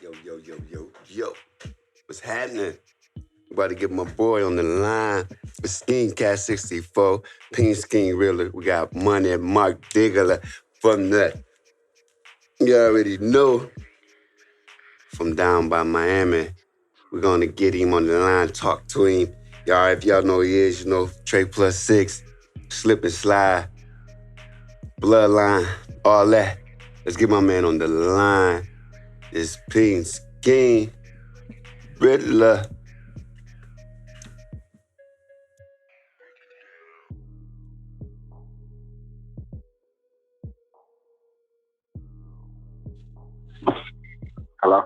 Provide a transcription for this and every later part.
Yo. What's happening? About to get my boy on the line. It's SkeanCast 64, Peanskean Riddler. We got money at Mark Diggla from the, you already know, from down by Miami. We're going to get him on the line, talk to him. Y'all, if y'all know who he is, you know, Trey +6, slip and slide, bloodline, all that. Let's get my man on the line. It's Peanskean Riddler. Hello?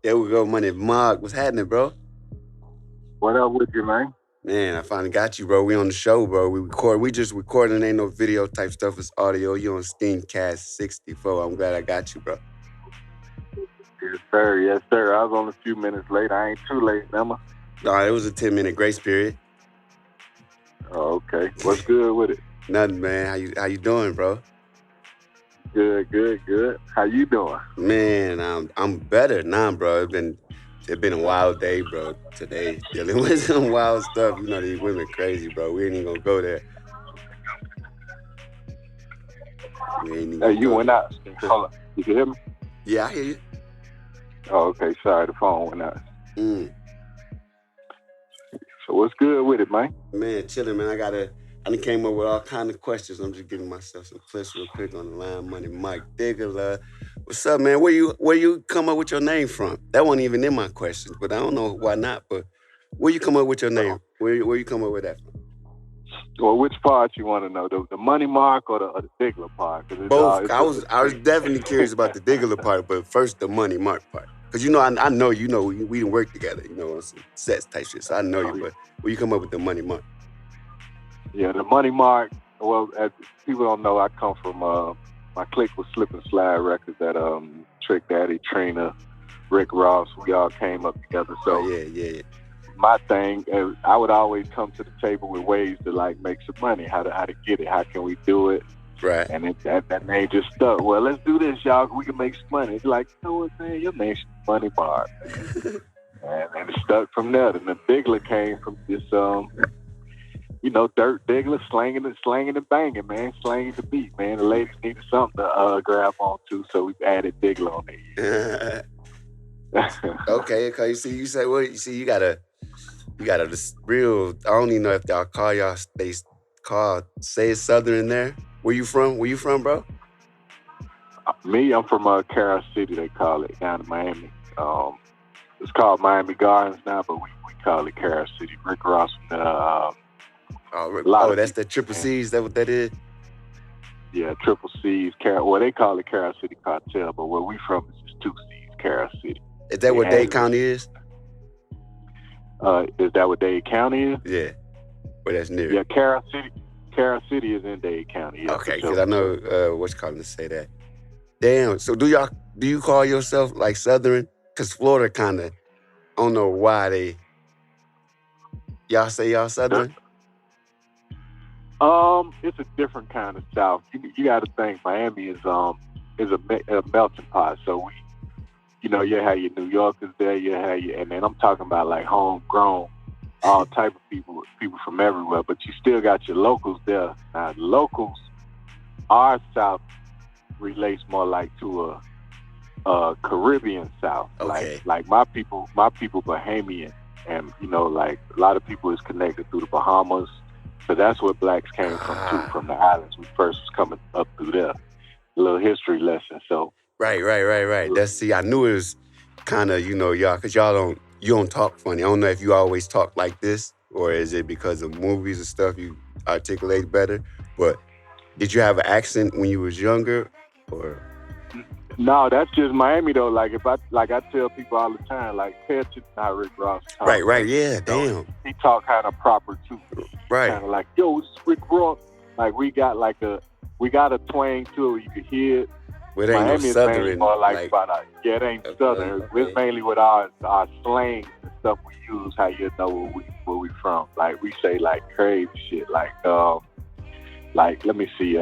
There we go, money. Mark, what's happening, bro? What up with you, man? Man, I finally got you, bro. We on the show, bro. We just recording. Ain't no video type stuff. It's audio. You on SkeanCast 64. I'm glad I got you, bro. Yes, sir. Yes, sir. I was on a few minutes late. I ain't too late, am I? No, it was a 10-minute grace period. Oh, okay. What's good with it? Nothing, man. How you doing, bro? Good. How you doing? Man, I'm better now, bro. It's been a wild day, bro. Today, dealing with some wild stuff. You know, these women crazy, bro. We ain't even gonna go there. Hey, you went out. Hold on. You can hear me? Yeah, I hear you. Oh, okay. Sorry, the phone went out. So what's good with it, man? Man, chilling, man. I done came up with all kind of questions. I'm just giving myself some clips real quick on the line. Money, Mark Diggla. What's up, man? Where you come up with your name from? That wasn't even in my questions, but I don't know why not. But where you come up with your name? Where you come up with that from? Well, which part you want to know? The money mark or the Diggla part? Both. I was definitely curious about the Diggla part, but first the money mark part. Cause you know I know you know we didn't work together, you know, on some sets type shit. So I know you, but where you come up with the money mark? Yeah, the money mark. Well, as people don't know, I come from my clique was Slip and Slide Records that Trick Daddy, Trina, Rick Ross. We all came up together. So yeah. My thing, I would always come to the table with ways to like make some money. How to get it? How can we do it? Right. And that name just stuck. Well, let's do this, y'all. We can make some money. It's like, you know what, man? Your name's Money Mark. and it stuck from there. And the Diggla came from this, Dirt Diggla, slanging and banging, man. Slanging the beat, man. The ladies needed something to grab onto, so we added Diggla on there. Okay, you got a real, I don't even know if y'all call y'all, they call, say it's Southern there. Where you from, bro? Me, I'm from Carol City, they call it, down in Miami. It's called Miami Gardens now, but we call it Carol City. Rick Ross that's the Triple C's, is that what that is? Yeah, Triple C's, they call it Carol City Cartel, but where we from is just 2 C's, Carol City. Is that what Dade County is? Is that what Dade County is? Yeah, but that's near. Yeah, Carol City is in Dade County. Yeah, okay, because I know what's calling to say that. Damn. So do you call yourself like Southern? Because Florida kind of, I don't know why y'all say y'all Southern. It's a different kind of South. You got to think Miami is a melting pot. So we, you have your New Yorkers there, and then I'm talking about like homegrown, all type of people from everywhere. But you still got your locals there. Now the locals, our South relates more like to a Caribbean South. Okay. Like my people Bahamian, and like a lot of people is connected through the Bahamas. So that's where blacks came from too, from the islands. We first was coming up through there. A little history lesson. So right. I knew it was kind of, y'all, because you don't talk funny. I don't know if you always talk like this, or is it because of movies and stuff you articulate better? But did you have an accent when you was younger, or? No, that's just Miami though. Like I tell people all the time, like pay attention to how Rick Ross talks. Right, yeah, damn. He talk kind of proper too. Right. Kind of like, yo, this is Rick Ross. Like we got a twang to it. You can hear it. Well, it ain't Miami no is Southern. mainly more it ain't Southern. Okay. It's mainly with our slang and stuff we use. How you know where we from? Like we say like crazy shit. Like let me see.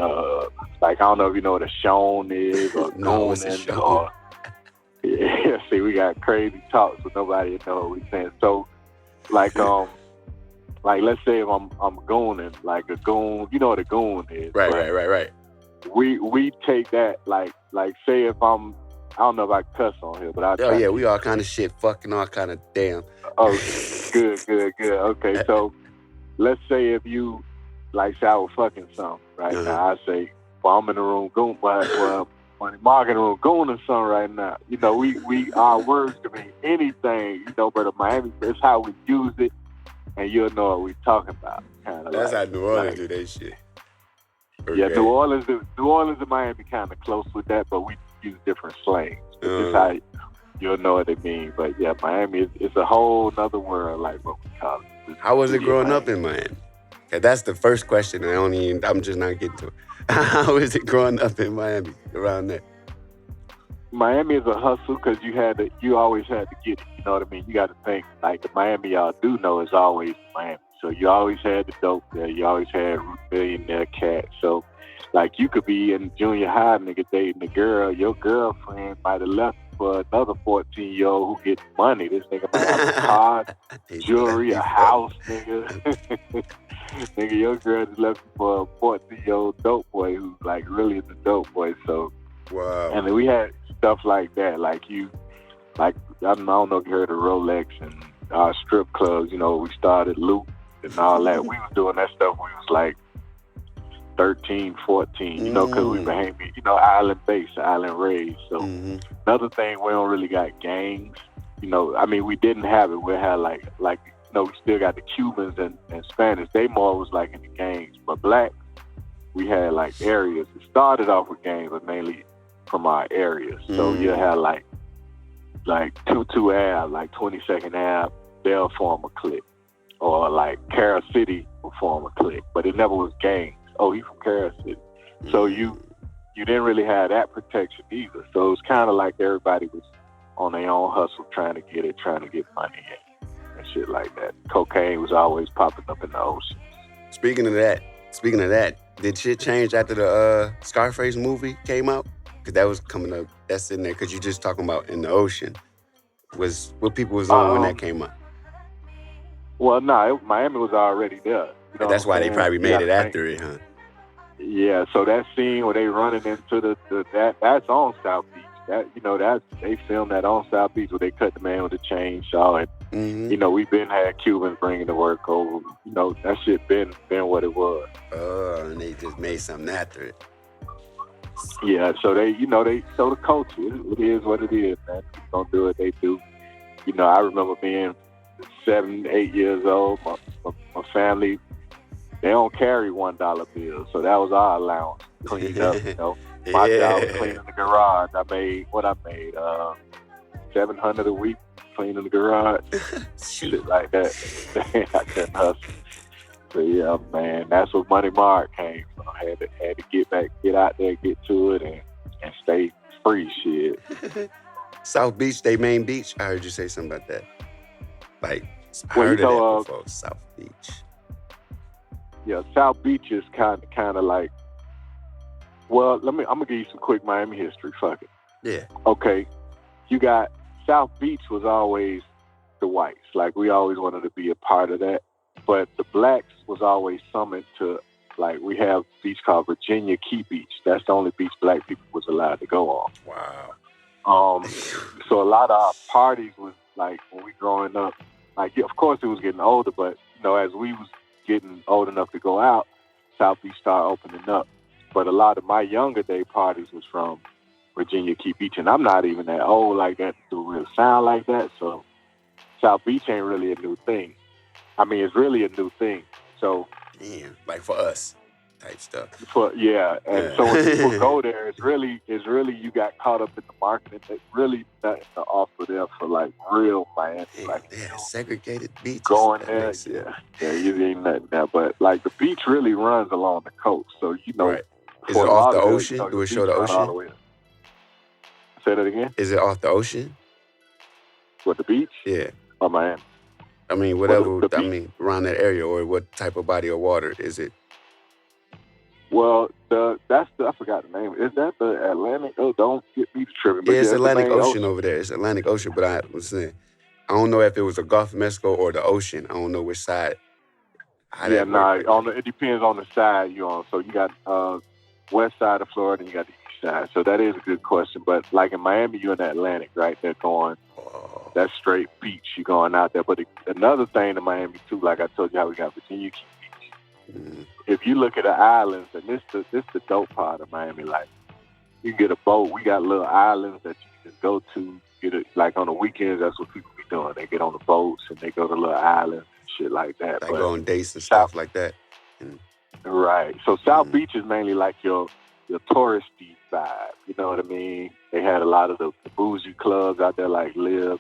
Like I don't know if you know what a Shone is or no, what's a Shone? Yeah, Yeah, see, we got crazy talks, so nobody know what we saying. So, like, let's say if I'm gooning, like a goon, you know what a goon is, Right. We take that like say if I don't know if I cuss on here, but I Oh yeah, we all kind of shit, fucking all kind of damn. Oh, good. Okay, so let's say if you like say I was fucking something right now, I say, well, I'm in the room goon, well, Mark in the room gooning something right now. You know, we our words can mean anything. You know, but in Miami, it's how we use it, and you'll know what we're talking about. Kind of. That's how New Orleans do that shit. Okay. Yeah, New Orleans and Miami kind of close with that, but we use different slangs. It's how you'll know what it means. But yeah, Miami is a whole nother world, like what we call it. How was it growing up in Miami? Okay, that's the first question. I'm just not getting to it. How is it growing up in Miami around there? Miami is a hustle because you always had to get it. You know what I mean? You got to think like the Miami y'all do know is always Miami. So you always had the dope there. You always had millionaire cats. So like you could be in junior high, nigga, dating a girl. Your girlfriend might have left for another 14-year-old who gets money. This nigga might have a car, jewelry, a house, nigga. Nigga, your girl just left for a 14-year-old dope boy who's like really the dope boy. So, wow. And then we had stuff like that. Like I don't know if you heard of Rolex and our strip clubs. You know, we started Loop and all that. We was doing that stuff. We was like 13, 14, you know, because we were, you know, island-based, island-raised. So another thing, we don't really got gangs. You know, I mean, we didn't have it. We had like you know, we still got the Cubans and Spanish. They more was like in the gangs. But black, we had like areas. It started off with gangs, but mainly from our areas. So you had like 22 Ave, like 22nd Ave, they'll form a clique. Or like Carol City will form a clique. But it never was gangs. Oh, he's from Carol City. So you didn't really have that protection either. So it was kind of like everybody was on their own hustle, trying to get money and shit like that. Cocaine was always popping up in the ocean. Speaking of that, did shit change after the Scarface movie came out? Because that was coming up, that's in there, because you just talking about in the ocean. Was what people was on when that came out? Well, no, Miami was already there. You know that's why they probably made it after it, huh? Yeah, so that scene where they running into that's on South Beach. They filmed that on South Beach where they cut the man with the chainsaw, and you know, we've been had Cubans bringing the work over. You know, that shit been what it was. And they just made something after it. Yeah, so so the culture, it is what it is, man. People don't do what they do. You know, I remember being 7, 8 years old. My family, they don't carry $1 bills, so that was our allowance. Cleaned up, you know. My job was cleaning the garage. I made $700 a week cleaning the garage, shit like that. I couldn't hustle. So yeah, man, that's what Money Mark came from. I had to get out there, get to it, and stay free. Shit. South Beach, they main beach. I heard you say something about that. Like, I heard of that before. South Beach. Yeah, South Beach is kind of like. Well, I'm gonna give you some quick Miami history. Fuck it. Yeah. Okay, you got South Beach was always the whites. Like, we always wanted to be a part of that. But the blacks was always summoned to, like, we have a beach called Virginia Key Beach. That's the only beach black people was allowed to go on. Wow. So a lot of our parties was like, when we growing up, like, of course it was getting older, but you know, as we was getting old enough to go out, South Beach started opening up. But a lot of my younger day parties was from Virginia Key Beach, and I'm not even that old like that to really sound like that. So South Beach ain't really a new thing. I mean, it's really a new thing. So, damn, like for us, type stuff. So when people go there, it's really you got caught up in the marketing. It's really nothing to offer there for like real Miami. Damn, like segregated beaches. Going there, you ain't nothing there. But like the beach really runs along the coast, so you know. Right. Is it off the ocean? Do it show the ocean? Say that again. Is it off the ocean? What, the beach? Yeah. Or Miami? I mean, whatever. Around that area, or what type of body of water is it? Well, I forgot the name. Is that the Atlantic? Oh, don't get me tripping. But Yeah, it's yeah, it's the Atlantic main Ocean ocean. over there. It's Atlantic Ocean, but I was saying I don't know if it was the Gulf of Mexico or the ocean. I don't know which side. How Yeah, that worked nah. right there. It depends on the side you're on. So you got west side of Florida, and you got the east side. So that is a good question. But like in Miami, you're in the Atlantic, right? They're going. Oh. That's straight beach. You're going out there. But another thing in Miami too, like I told you, how we got Virginia Key Beach. Mm. If you look at the islands, and this the dope part of Miami, like you can get a boat. We got little islands that you can go to. Get it like on the weekends. That's what people be doing. They get on the boats and they go to little islands and shit like that. Like But go on dates and South, stuff like that. And, right. So South Beach is mainly like your touristy vibe. You know what I mean? They had a lot of the bougie clubs out there, like Live.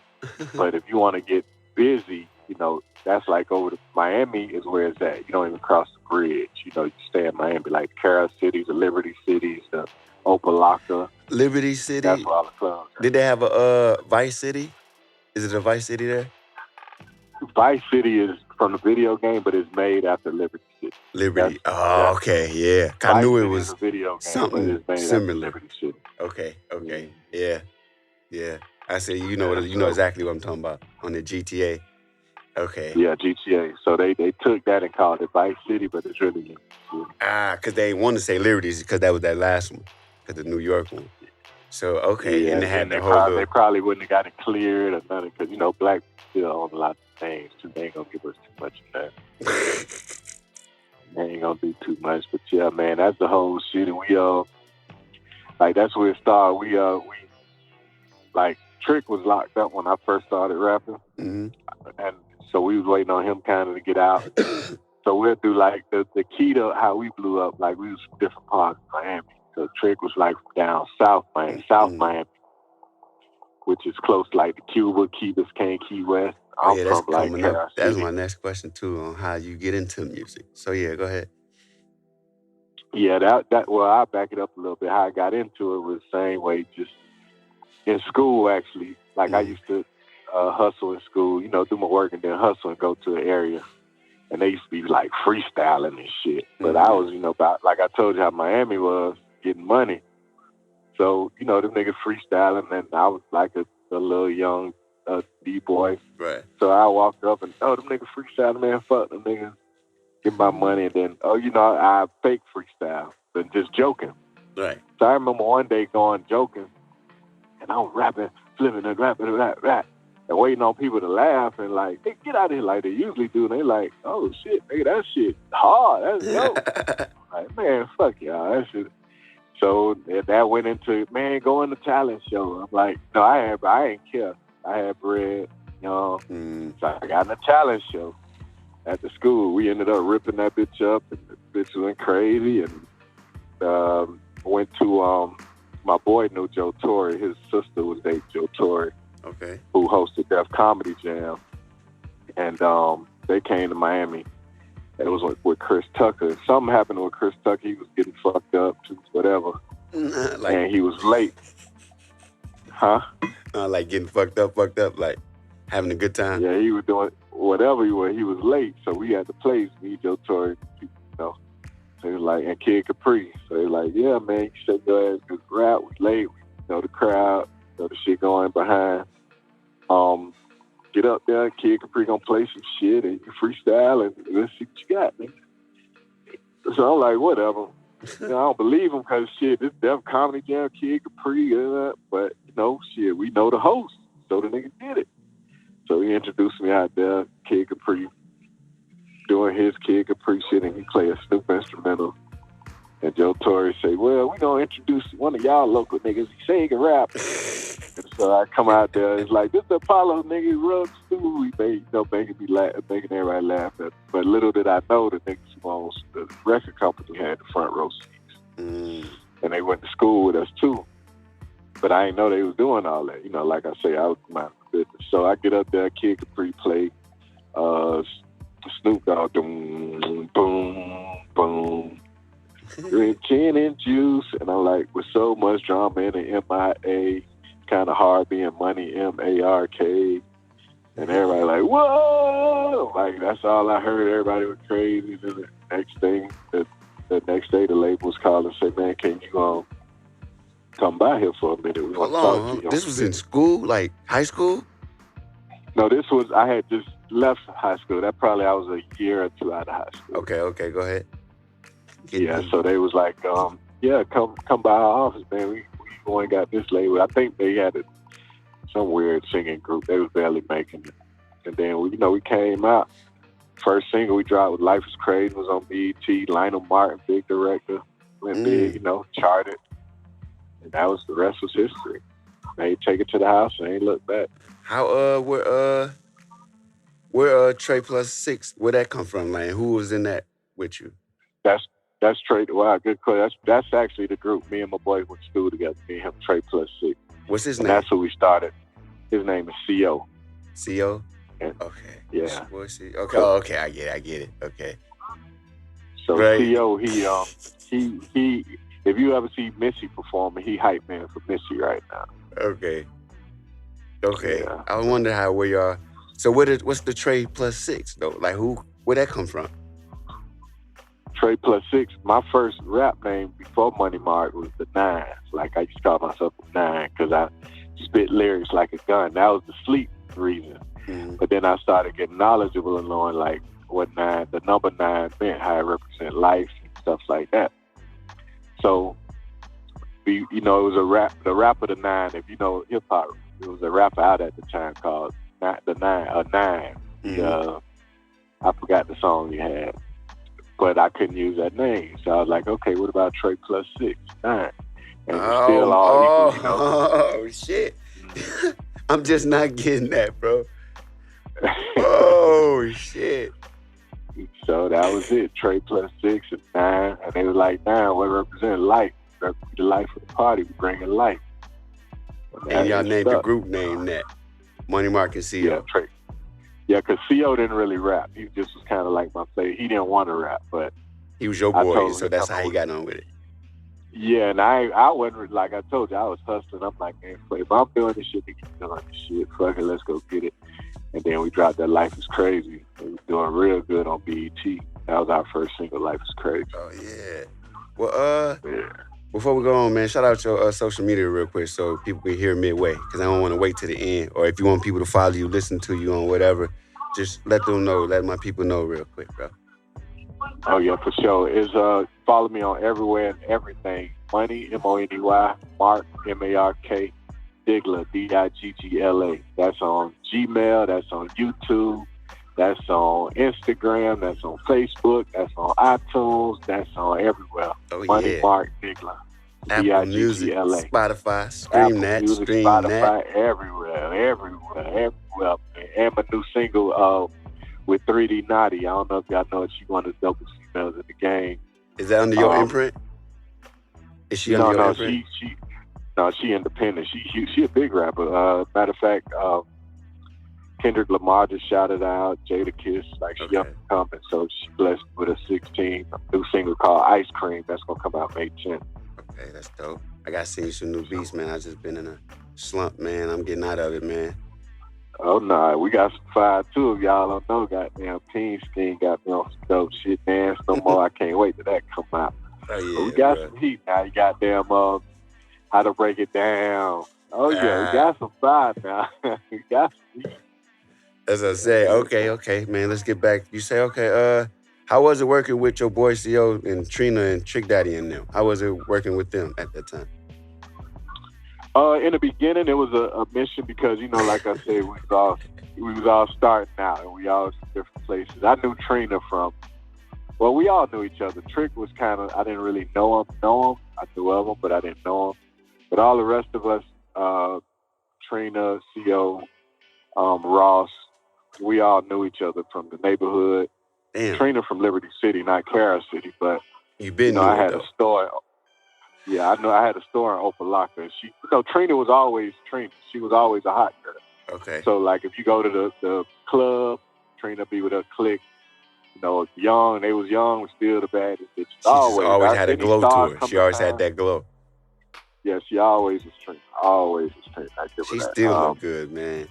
But if you want to get busy, you know, that's like over to Miami is where it's at. You don't even cross the bridge. You know, you stay in Miami, like Carol Cities, the Liberty Cities, the Opalaka. Liberty City. That's where all the clubs are. Did they have a Vice City? Is it a Vice City there? Vice City is from the video game, but it's made after Liberty City. Liberty. Okay, yeah. I knew it was a video game, something but it's made similar. after Liberty City. Okay, yeah. I say you know exactly what I'm talking about on the GTA. Okay. Yeah, GTA. So they took that and called it Vice City, but it's really Liberty City. Because they want to say Liberty because that was that last one, because the New York one. So okay, yeah, and they had they probably wouldn't have got it cleared or nothing because you know black still own a lot of things too. They ain't gonna give us too much of that. They ain't gonna do too much, but yeah, man, that's the whole shit. And we like that's where it started. We like Trick was locked up when I first started rapping, and so we was waiting on him kind of to get out. So we'll do like the key to how we blew up. Like we was from different parts of Miami. So Trick was like down South Miami, which is close to like the Cuba, Key Biscayne, Key West. I'm that's from like coming up. That's City. my next question too on how you get into music. So yeah, go ahead. Yeah, well, I'll back it up a little bit. How I got into it was the same way, just in school actually. Like I used to hustle in school, you know, do my work and then hustle and go to an area. And they used to be like freestyling and shit. But I was, you know, about like I told you how Miami was, getting money. So, you know, them niggas freestyling and I was like a little young D-boy. Right. So I walked up and, them niggas freestyling, man, fuck them niggas. Get my money and then, you know, I fake freestyle, but just joking. Right. So I remember one day going joking and I'm rapping, flipping and rapping, rap. And waiting on people to laugh and like, hey, get out of here like they usually do. And they like, oh shit, nigga, that shit hard. That's dope. Like, man, fuck y'all. That shit. So that went into, man, go in the talent show. I'm like, no, I ain't care. I had bread, you know. So I got in the talent show at the school. We ended up ripping that bitch up and the bitch went crazy and went to my boy knew Joe Torre. His sister was dating Joe Torre. Okay. Who hosted Def Comedy Jam. And they came to Miami. And it was with Chris Tucker. Something happened with Chris Tucker. He was getting fucked up, whatever. And he was late. Huh? Like getting fucked up, like having a good time. Yeah, he was doing whatever he was. He was late. So we had the place, me, Joe Torre, you know. So he was like, and Kid Capri. So they were like, yeah, man, you shake your ass because rap, we late. We know the crowd, know the shit going behind. Get up there, Kid Capri gonna play some shit and you freestyle and let's see what you got, man. So I'm like, whatever. You know, I don't believe him because shit, this Def Comedy Jam, Kid Capri, but you know, shit, we know the host, so the nigga did it. So he introduced me out there, Kid Capri, doing his Kid Capri shit, and he played a Snoop instrumental. And Joe Torre say, well, we gonna introduce one of y'all local niggas. He say he can rap. And so I come out there, it's like, this the Apollo nigga, rub stew. He made, making me laugh, making everybody laugh. But little did I know the niggas who owns the record company had the front row seats. And they went to school with us too. But I didn't know they was doing all that. You know, like I say, I was my business. So I get up there, Kid Capri play, Snoop Dogg, boom, boom, boom. Drink gin and juice. And I'm like, with so much drama in the MIA, kind of hard being money, MARK. And everybody like, whoa! Like, that's all I heard. Everybody was crazy. And then the next thing, the the next day, the label was calling and said, "Man, can you come by here for a minute? We want to talk to you." This was in school, like high school? No, I had just left high school. I was a year or two out of high school. Okay, go ahead. So they was like, come by our office, man. We going and got this label. I think they had some weird singing group. They was barely making it. And then we came out. First single we dropped with Life is Crazy was on BET. Lionel Martin, big director, went big, charted. And that was, the rest was history. They take it to the house and ain't look back. How where Trey Plus 6, where'd that come from, man? Who was in that with you? That's Trey. Wow, good question. That's actually the group. Me and my boy went to school together. Me and him, Trey Plus 6. What's his name? That's who we started. His name is CO. CO? And, okay. Yeah. Okay. Okay. I get it. Okay. So right. CO, he. If you ever see Missy performing, he hype man for Missy right now. Okay. Yeah. I wonder where y'all. So what's the Trey Plus 6 though? Like where'd that come from? Trey Plus 6. My first rap name before Money Mark was the Nine. Like I used to call myself the Nine because I spit lyrics like a gun. That was the sleep reason. Mm-hmm. But then I started getting knowledgeable and knowing like what the number 9 meant, how it represent life and stuff like that. So, it was the rapper the Nine. If you know hip hop, it was a rapper out at the time called the Nine. Mm-hmm. I forgot the song he had, but I couldn't use that name. So I was like, okay, what about Trey Plus 6, 9? And we're still all equal, Oh shit! I'm just not getting that, bro. Oh shit! So that was it. Trey Plus 6 and 9, and they were like, 9, what represents life? The life of the party. We bringing life. And y'all named the group name that Money Mark and CO. Yeah, Trey. Yeah, because CO didn't really rap. He just was kind of like my favorite. He didn't want to rap, but he was your boy, so that's how he got on with it. Yeah, and I wasn't, like I told you, I was hustling. I'm like, man, if I'm doing this shit, keep doing this shit. Fuck it, let's go get it. And then we dropped that Life is Crazy. It was doing real good on BET. That was our first single, Life is Crazy. Oh, yeah. Well, before we go on, man, shout out your social media real quick so people can hear midway, because I don't want to wait to the end. Or if you want people to follow you, listen to you on whatever, just let them know, let my people know real quick, bro. Oh, yeah, for sure. Follow me on everywhere and everything. Money, Money, Mark, Mark, Diggla, Diggla. That's on Gmail, that's on YouTube, that's on Instagram, that's on Facebook, that's on iTunes, that's on everywhere. Oh, Money, yeah. Mark Diggla. Apple Music, Spotify, Stream Spotify, everywhere. And my new single with 3D Naughty. I don't know if y'all know it. She's one of the dopest females in the game. Is that under your imprint? Is she under your imprint? She independent. She a big rapper. Matter of fact, Kendrick Lamar just shouted out Jada Kiss, like she up and coming. So she blessed with a 16 new single called Ice Cream. That's gonna come out May 10th. Okay, that's dope. I gotta sing you some new beats, man. I just been in a slump, man. I'm getting out of it, man. Oh no, we got some fire too. If y'all don't know, goddamn Peanskean got me on some dope shit. Dance no more. I can't wait till that come out. Oh yeah, but we got some heat now. You goddamn How to Break It Down. Oh yeah, we got some fire now. We got some heat. As I say, okay, man. Let's get back. You say how was it working with your boy CO and Trina and Trick Daddy and them? How was it working with them at that time? In the beginning, it was a mission because, like I said, we was all starting out and we all was in different places. I knew Trina we all knew each other. Trick was I didn't really know him. I knew of him, but I didn't know him. But all the rest of us, Trina, CO, Ross, we all knew each other from the neighborhood. Damn. Trina from Liberty City, not Cara City, but I had a store. Yeah, I know. I had a store in Opelika, and she, Trina was always Trina. She was always a hot girl. Okay. So, like, if you go to the club, Trina be with her clique. Young, they was young, was still the baddest bitch. She always had a glow to her. She always had that glow. Yeah, she always was Trina. Always was Trina. She still look good, man.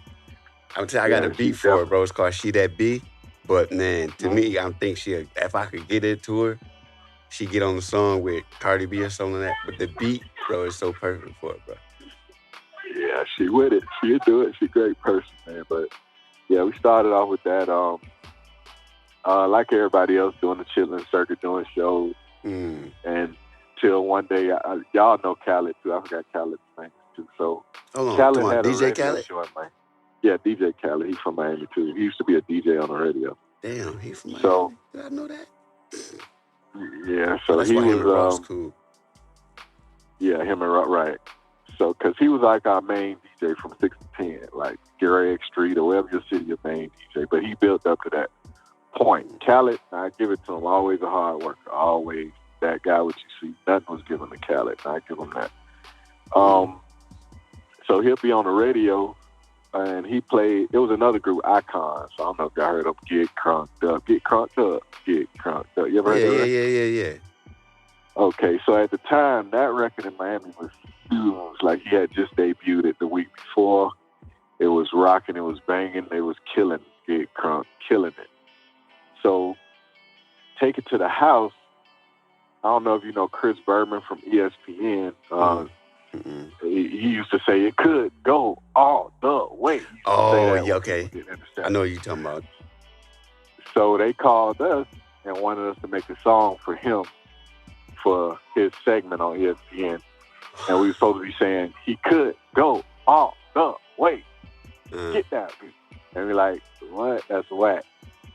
I'm telling you, I got a beat for her, bro. It's called She That B. But, man, to me, I think if I could get it to her, she get on the song with Cardi B or something like that. But the beat, bro, is so perfect for it, bro. Yeah, she with it. She'll do it. She a great person, man. But yeah, we started off with that. Like everybody else, doing the chilling circuit, doing shows, and till one day, y'all know Khaled too. I forgot Khaled's name too. So Hold on, Khaled had DJ a radio Khaled? show in Miami. Yeah, DJ Khaled. He's from Miami too. He used to be a DJ on the radio. Damn, he's from Miami. So did I know that? Yeah, so that's he why was. Him and Ross cool. Yeah, him and Ross, right. So, because he was like our main DJ from 6 to 10, like Greg Street or wherever your city, your main DJ. But he built up to that point. Khaled, I give it to him, always a hard worker, always that guy what you see. Nothing was given to Khaled, and I give him that. So he'll be on the radio, and he played, it was another group, Icon. So I don't know if y'all heard of Get Crunked Up. Get Crunked Up. Get Crunked Up. You ever heard of that? Yeah. Okay, so at the time, that record in Miami was huge. Like, he had just debuted it the week before. It was rocking, it was banging, it was killing Get Crunk, killing it. So, Take It to the House, I don't know if you know Chris Berman from ESPN. He used to say, it could go all the way. Oh, yeah, okay. I know what you're talking about. So, they called us and wanted us to make a song for him for his segment on ESPN. And we were supposed to be saying, he could go all the way. Get that. And we're like, what? That's whack.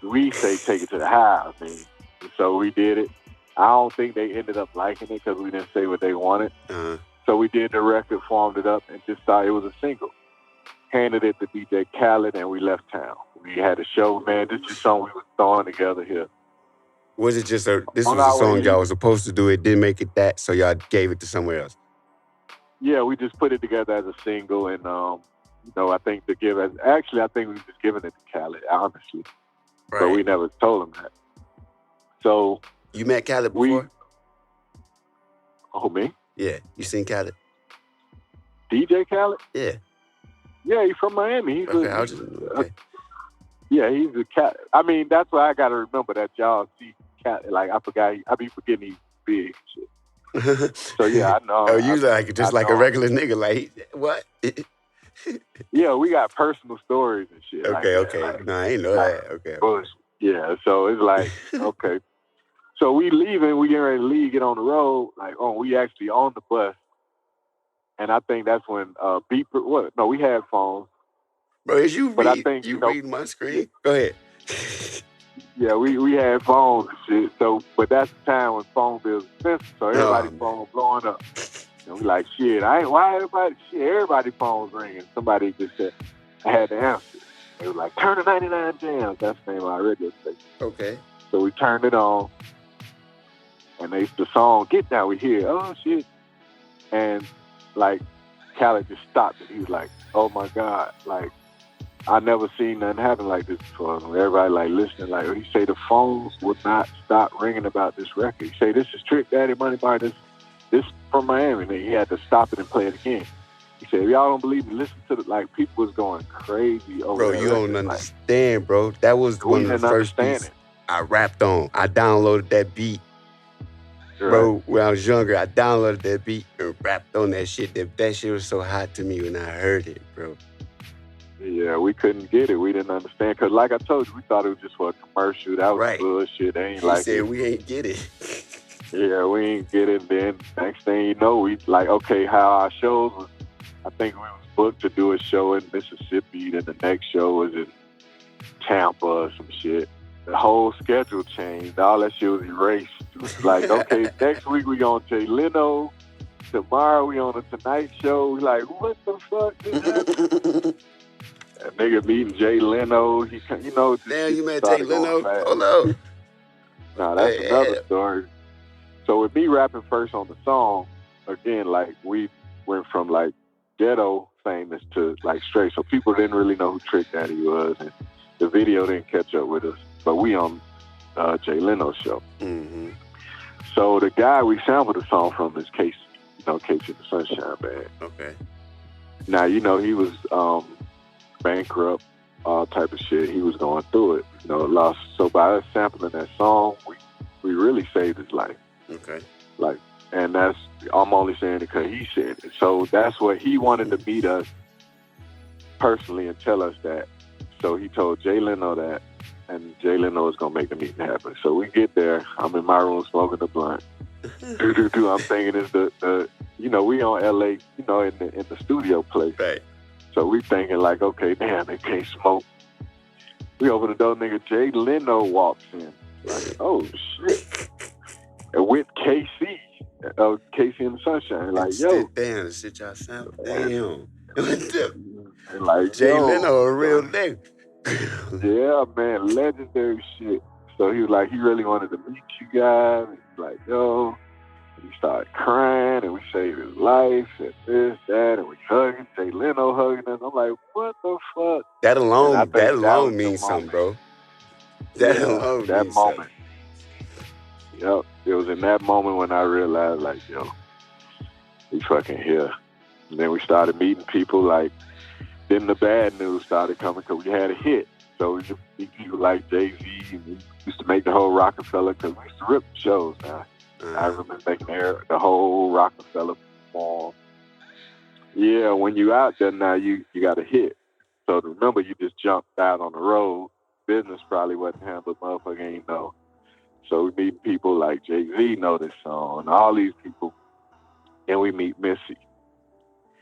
We say, take it to the house. And so we did it. I don't think they ended up liking it because we didn't say what they wanted. So we did the record, formed it up, and just thought it was a single. Handed it to DJ Khaled, and we left town. We had a show, man. This is something we were throwing together here. Was it just this was a song y'all was supposed to do, it didn't make it that, so y'all gave it to somewhere else? Yeah, we just put it together as a single, and I think I think we was just giving it to Khaled, honestly. Right. But we never told him that. So you met Khaled before? Me? Yeah, you seen Khaled? DJ Khaled? Yeah. Yeah, he's from Miami. Okay. Yeah, he's a cat. I mean, that's why I got to remember that y'all see cat. Like, I forgot. I be forgetting he's big and shit. So, yeah, I know. Oh, you like just like a regular nigga. Like, what? Yeah, we got personal stories and shit. Okay. Like, no, I ain't know that. Okay. Yeah, so it's like, okay. So we leaving. We getting ready to leave, get on the road. Like, we actually on the bus. And I think that's when we had phones. Bro, I think you reading my screen? Go ahead. Yeah, we had phones and shit. So, but that's the time when phone bills expensive. So everybody's phone blowing up. And we like, shit, everybody phone's ringing. Somebody just said, I had to answer. They were like, turn to 99 Jams. That's the name of our radio station. Okay. So we turned it on. And the song, Get Down, we hear, oh shit. And like, Khaled just stopped it. He was like, oh my God, like, I never seen nothing happen like this before. Everybody like listening, like he say the phones would not stop ringing about this record. He say this is Trick Daddy Money Bar, this from Miami. And he had to stop it and play it again. He said, if y'all don't believe me, listen to like people was going crazy over Bro, you don't understand, bro. That was one of the first beats I rapped on. I downloaded that beat. Right. Bro, when I was younger, I downloaded that beat and rapped on that shit. That shit was so hot to me when I heard it, bro. Yeah, we couldn't get it. We didn't understand. Because like I told you, we thought it was just for a commercial. That was bullshit. They ain't like it. We ain't get it. Yeah, we ain't get it. Then next thing you know, we like, okay, how our shows was, I think we was booked to do a show in Mississippi. Then the next show was in Tampa or some shit. The whole schedule changed. All that shit was erased. It was like, okay, next week we on Jay Leno. Tomorrow we on the Tonight Show. We like, what the fuck is that? That nigga meeting Jay Leno. He, damn, you met Jay Leno? Oh no. Nah, that's another story. So with me rapping first on the song, again, like we went from like ghetto famous to like straight. So people didn't really know who Trick Daddy was, and the video didn't catch up with us. But we on Jay Leno's show. Mm-hmm. So the guy we sampled the song from is Casey. Casey the Sunshine Band. Okay. Now, he was bankrupt, all type of shit. He was going through it. Lost. So by us sampling that song, we really saved his life. Okay. Like, and I'm only saying it because he said it. So that's what he wanted to meet us personally and tell us that. So he told Jay Leno that, and Jay Leno is gonna make the meeting happen. So we get there. I'm in my room smoking the blunt. I'm thinking it's the we on LA, in the studio place. Right. So we thinking like, okay, damn, they can't smoke. We open the door, nigga. Jay Leno walks in. Like, oh shit. And with KC and the Sunshine, like, yo. Damn, the shit y'all sound. Damn. And like, Jay yo, Leno, a real nigga. Yeah, man, legendary shit. So he was like, he really wanted to meet you guys. And he's like, yo. And he started crying, and we saved his life, and this, that, and we hugging. Jay Leno hugging us. I'm like, what the fuck? That alone means something, bro. That alone means something. Yep. It was in that moment when I realized, like, yo, we fucking here. And then we started meeting people, like, then the bad news started coming because we had a hit. So we used to meet people like Jay-Z, and we used to make the whole Rockefeller, because we used to rip shows now. I remember making the whole Rockefeller perform. Yeah, when you out there now, you got a hit. So remember, you just jumped out on the road. Business probably wasn't handled, motherfucker ain't know. So we meet people like Jay-Z know this song, and all these people. And we meet Missy.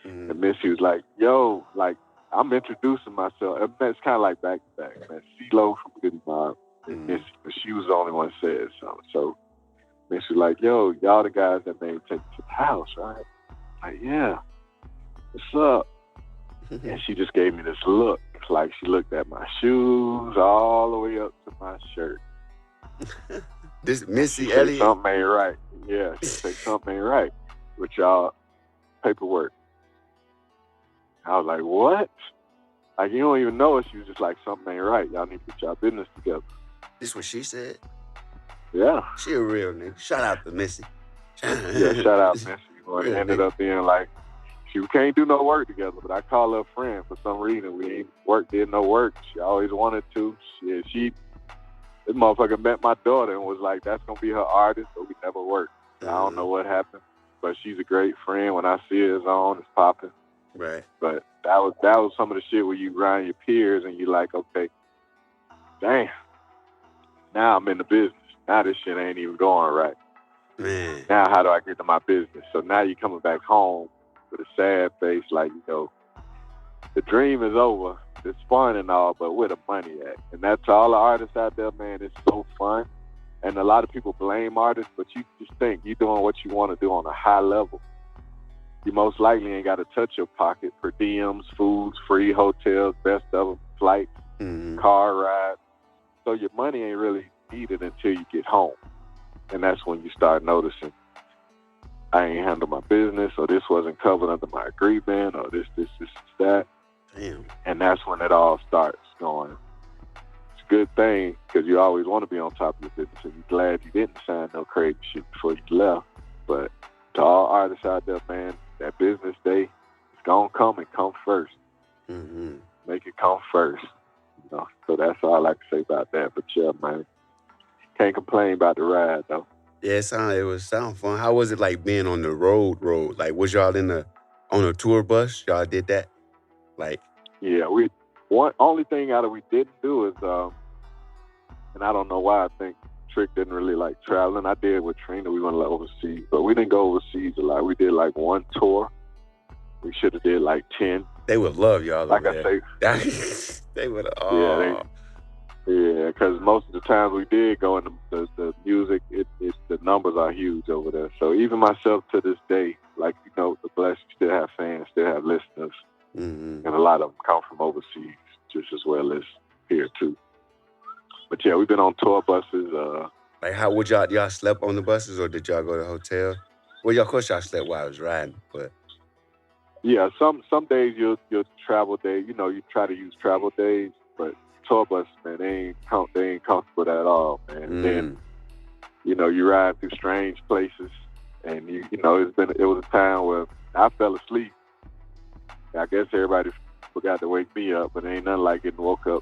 Mm-hmm. And Missy was like, yo, like, I'm introducing myself. It's kind of like back to back, man. CeeLo from Goody Mob and Missy, but she was the only one that said something. So Missy was like, yo, y'all the guys that made Take Me to the House, right? Like, yeah. What's up? And she just gave me this look. Like, she looked at my shoes all the way up to my shirt. This Missy Elliott? Something ain't right. Yeah, she said something ain't right with y'all paperwork. I was like, what? Like, you don't even know it. She was just like, something ain't right. Y'all need to get y'all business together. This what she said? Yeah. She a real nigga. Shout out to Missy. Yeah, shout out Missy. Well, it ended up being like, we can't do no work together, but I call her a friend for some reason. We ain't did no work. She always wanted to. This motherfucker met my daughter and was like, that's going to be her artist, but we never worked. I don't know what happened, but she's a great friend. When I see her, it's on, it's popping. Right. But that was some of the shit where you grind your peers and you like, okay, damn, now I'm in the business. Now this shit ain't even going right. Man. Now how do I get to my business? So now you're coming back home with a sad face, like, the dream is over. It's fun and all, but where the money at? And that's all the artists out there, man. It's so fun. And a lot of people blame artists, but you just think you're doing what you want to do on a high level. You most likely ain't got to touch your pocket. Per diems, foods, free hotels, best of them, flights, car rides. So your money ain't really needed until you get home. And that's when you start noticing, I ain't handled my business, or this wasn't covered under my agreement, or this, that. Damn. And that's when it all starts going. It's a good thing, because you always want to be on top of your business, and you're glad you didn't sign no crazy shit before you left. But to all artists out there, man, that business day is going to come and come first. Mm-hmm. Make it come first. So that's all I can say about that. But yeah, man, can't complain about the ride, though. Yeah, it was sound fun. How was it like being on the road? Like, was y'all on a tour bus? Y'all did that? Like, yeah, only thing we didn't do is, and I don't know why, I think Trick didn't really like traveling. I did with Trina. We went overseas, but we didn't go overseas a lot. We did like one tour. We should have did like 10. They would love y'all like over I there. Say, they would. Yeah, because most of the times we did go in the music, the numbers are huge over there. So even myself to this day, like, the blessed, still have fans, still have listeners. Mm-hmm. And a lot of them come from overseas, just as well as here too. But yeah, we've been on tour buses. Like, how would y'all slept on the buses, or did y'all go to the hotel? Well, of course y'all slept while I was riding, but yeah, some days you'll travel day. You try to use travel days, but tour bus, man, they ain't comfortable at all, man. And then you ride through strange places, and it was a time where I fell asleep. I guess everybody forgot to wake me up, but it ain't nothing like getting woke up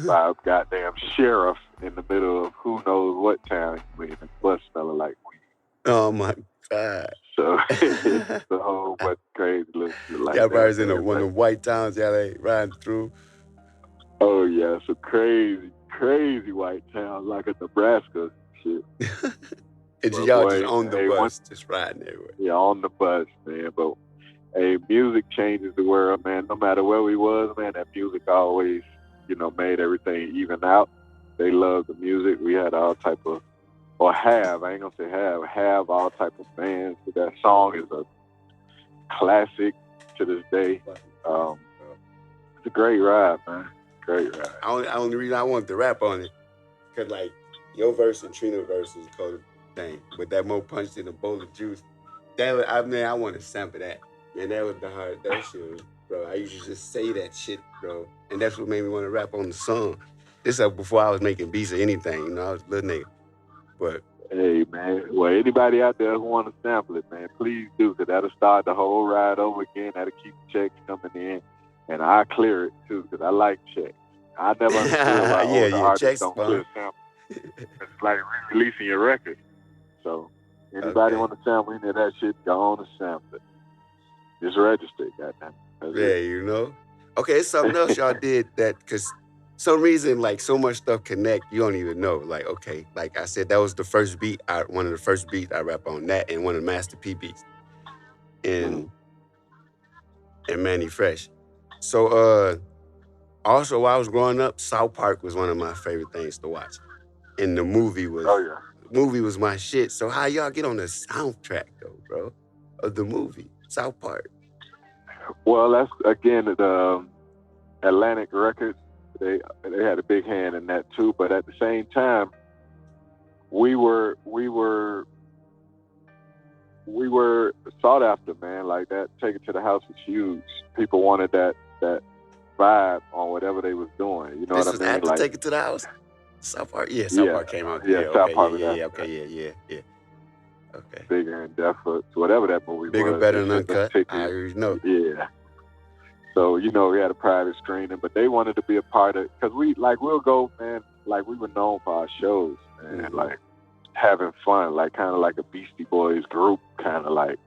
by a goddamn sheriff in the middle of who knows what town you in, and the bus smelling like weed. Oh my God. So it's a whole bunch of crazy little shit like Y'all that, probably in man. one of the white towns y'all ain't riding through. Oh yeah, some crazy white towns like in Nebraska shit. And But y'all just boy, on the hey, bus, just riding everywhere. yeah, on the bus, man. But hey, music changes the world, man. No matter where we was, man, that music always, made everything even out. They loved the music. We had all type of, or have, I ain't gonna say have all type of fans. But that song is a classic to this day. It's a great ride, man. Great ride. Only reason I wanted to rap on it, cause like your verse and Trina verse is called a thing, with that more punch in a bowl of juice. I want to sample that. Man, that was the hard. That shit was, bro. I used to just say that shit, bro, and that's what made me want to rap on the song. This up before I was making beats or anything. I was a little nigga, but. Hey, man. Well, anybody out there who want to sample it, man, please do, because that'll start the whole ride over again. That'll keep checks coming in. And I clear it, too, because I like checks. I never understood why the artists checks don't fun. clear samples. It's like re-releasing your record. So anybody want to sample any of that shit, go on and sample it. Just register it, goddamn. Okay, it's something else y'all did that, because some reason, like, so much stuff connect, you don't even know. Like, okay, like I said, that was the first beat, one of the first beats I rap on, that and one of the Master P beats. And Manny Fresh. So, also, while I was growing up, South Park was one of my favorite things to watch. And the movie was my shit. So how y'all get on the soundtrack, though, bro, of the movie, South Park? Well, that's, again, the Atlantic Records. They had a big hand in that, too. But at the same time, we were sought after, man. Like that, Take It to the House was huge. People wanted that vibe on whatever they was doing. You know what I mean? This was after Take It to the House? South Park? Yeah, South Park came out. Yeah, South Park. Okay. Okay. Bigger in depth, whatever that movie Bigger, was. Better, and Uncut. I already know. Yeah. So, we had a private screening, but they wanted to be a part of it. Because we'll go, man, like we were known for our shows, man, like having fun, like kind of like a Beastie Boys group, kind of like.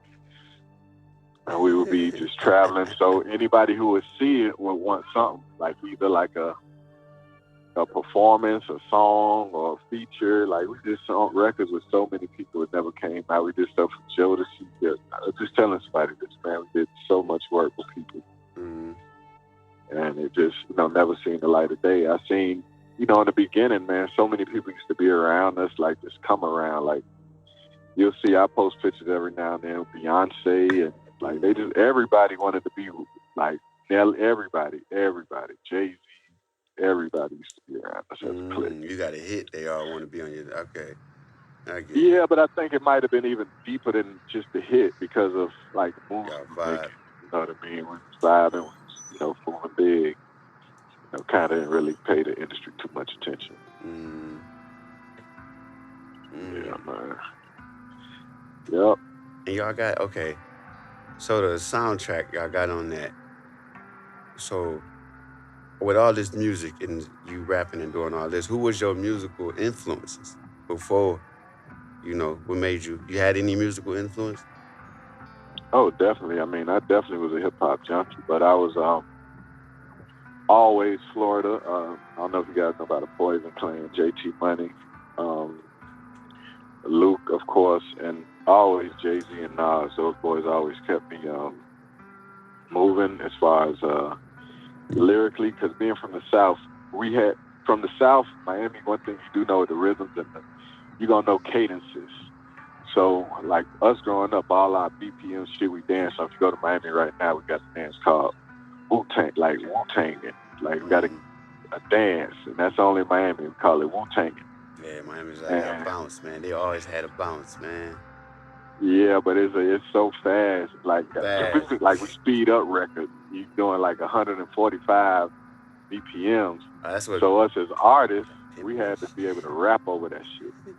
And we would be just traveling. So anybody who would see it would want something, like either like a performance, a song, or a feature. Like we did some records with so many people that never came out. We did stuff for Joe to see. I was just telling somebody this, man. We did so much work with people. And it just, never seen the light of day. I seen, in the beginning, man, so many people used to be around us, like just come around. Like you'll see, I post pictures every now and then with Beyonce, and like everybody wanted to be like everybody, Jay-Z, everybody used to be around us as a clique. You got a hit, they all want to be on your, okay. Yeah, but I think it might have been even deeper than just the hit because of like the moves we were making. You know what I mean? We was vibing, fooling big. Kind of didn't really pay the industry too much attention. Yeah, man. Yep. And y'all got, okay. So the soundtrack y'all got on that. So with all this music and you rapping and doing all this, who was your musical influences before, what made you had any musical influence? Oh, definitely. I mean, I definitely was a hip hop junkie, but I was always Florida. I don't know if you guys know about the Poison Clan, JT Money, Luke, of course, and always Jay-Z and Nas. Those boys always kept me moving as far as lyrically, because being from the South, Miami, one thing you do know are the rhythms and you're going to know cadences. So, like us growing up, all our BPM shit we dance. So if you go to Miami right now, we got a dance called Wu-Tang, like Wu-Tanging. Like we got a dance, and that's only in Miami. We call it Wu-Tanging. Yeah, Miami's like a bounce, man. They always had a bounce, man. Yeah, but it's so fast. Like we speed up records. You're doing like 145 BPMs. So us as artists, we had to be able to rap over that shit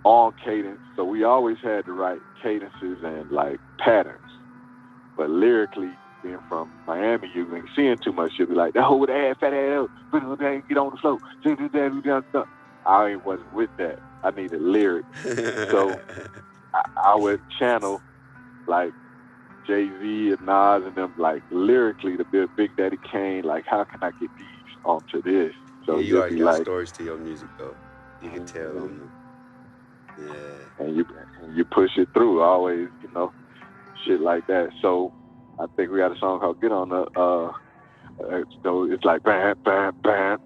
on cadence. So we always had the right cadences and like patterns. But lyrically, being from Miami, you ain't seeing too much. You'll be like, that whole ass, fat ass, get on the floor. I wasn't with that. I needed lyrics. So I would channel like Jay-Z and Nas and them, like lyrically to be Big Daddy Kane, like how can I get these onto this? So you you'll already be got like stories to your music though. You can tell. And you push it through always, shit like that. So I think we got a song called "Get on the." So it's like bam, bam, bam,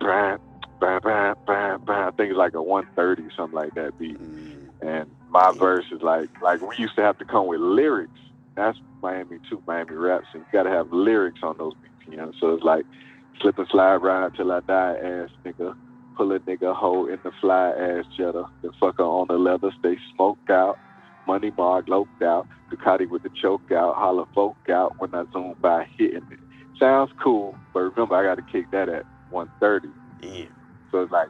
bam, bam, bam, bam, bam. I think it's like a 130, something like that beat. And my verse is like we used to have to come with lyrics. That's Miami raps, and you got to have lyrics on those beats. So it's like slip and slide right till I die, ass nigga. Pull a nigga hoe in the fly ass cheddar. The fucker on the leather stay smoked out. Money Mark loped out. Ducati with the choke out. Holla folk out when I zoom by hitting it. Sounds cool, but remember I got to kick that at 130. Yeah. So it's like